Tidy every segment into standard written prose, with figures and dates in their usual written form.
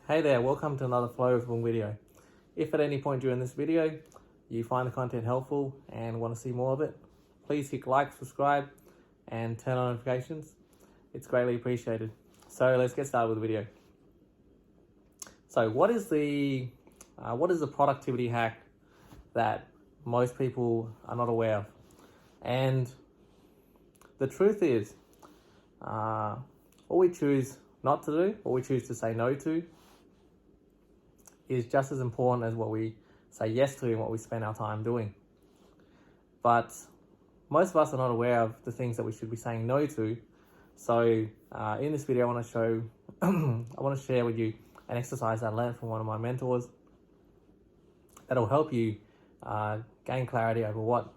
Hey there, welcome to another Flow with Phuong video. If at any point during this video you find the content helpful and want to see more of it, please hit like, subscribe and turn on notifications. It's greatly appreciated. So let's get started with the video. So what is the productivity hack that most people are not aware of? And the truth is, what we choose not to do, what we choose to say no to, is just as important as what we say yes to and what we spend our time doing. But most of us are not aware of the things that we should be saying no to. So in this video, I want to share with you an exercise I learned from one of my mentors that'll help you gain clarity over what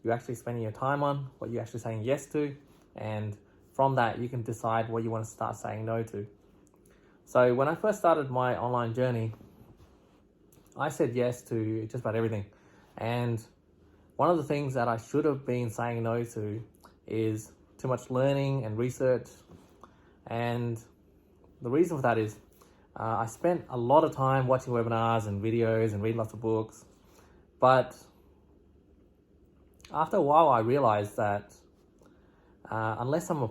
you're actually spending your time on, what you're actually saying yes to, and from that you can decide what you want to start saying no to. So when I first started my online journey, I said yes to just about everything. And one of the things that I should have been saying no to is too much learning and research. And the reason for that is I spent a lot of time watching webinars and videos and reading lots of books. But after a while, I realized that unless I'm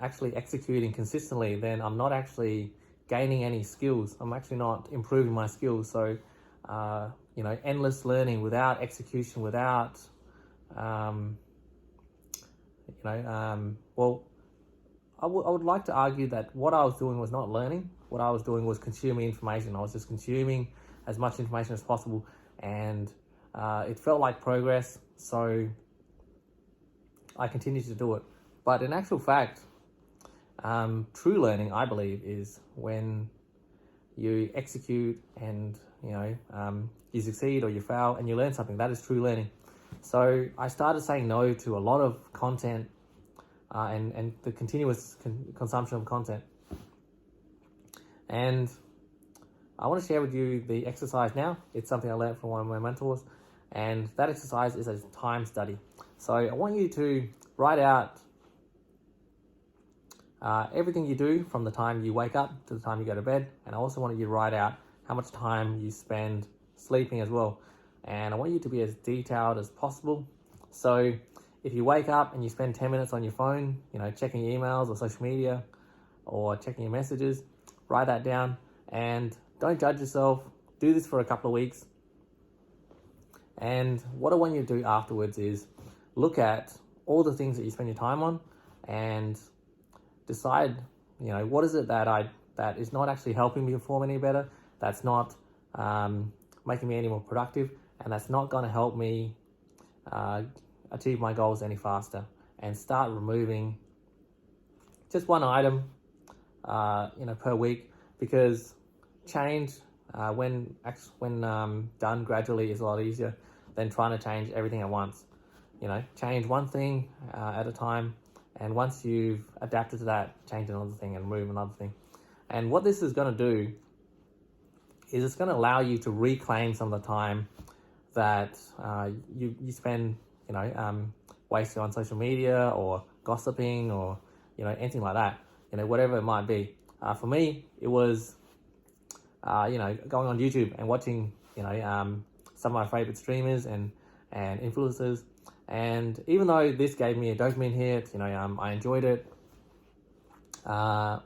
actually executing consistently, then I'm not actually gaining any skills. I'm actually not improving my skills. So, endless learning without execution, without, I would like to argue that what I was doing was not learning. What I was doing was consuming information. I was just consuming as much information as possible, and it felt like progress. So I continued to do it. But in actual fact, true learning, I believe, is when you execute and you succeed or you fail and you learn something. That is true learning. So I started saying no to a lot of content and the continuous consumption of content. And I want to share with you the exercise now. It's something I learned from one of my mentors, and that exercise is a time study. So I want you to write out everything you do from the time you wake up to the time you go to bed. And I also want you to write out how much time you spend sleeping as well. And I want you to be as detailed as possible. So if you wake up and you spend 10 minutes on your phone, checking emails or social media or checking your messages, write that down and don't judge yourself. Do this for a couple of weeks. And what I want you to do afterwards is look at all the things that you spend your time on and decide, what is it that is not actually helping me perform any better, that's not making me any more productive, and that's not going to help me achieve my goals any faster. And start removing just one item, per week, because change when done gradually is a lot easier than trying to change everything at once. Change one thing at a time. And once you've adapted to that, change another thing and remove another thing. And what this is going to do is it's going to allow you to reclaim some of the time that you spend, wasting on social media or gossiping or, anything like that, whatever it might be. For me, it was, going on YouTube and watching, some of my favorite streamers and influencers. And even though this gave me a dopamine hit, I enjoyed it. A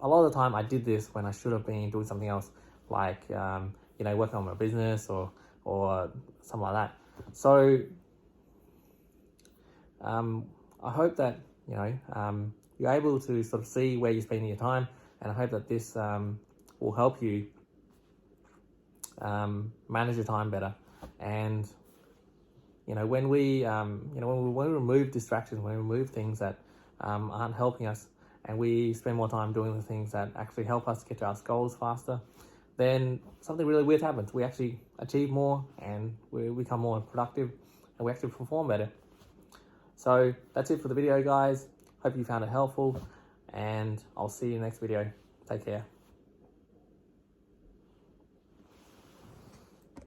lot of the time I did this when I should have been doing something else, like working on my business or something like that. So I hope that you're able to sort of see where you're spending your time, and I hope that this will help you manage your time better. And when we remove distractions, when we remove things that aren't helping us, and we spend more time doing the things that actually help us get to our goals faster, then something really weird happens. We actually achieve more, and we become more productive, and we actually perform better. So that's it for the video, guys. Hope you found it helpful, and I'll see you in the next video. Take care.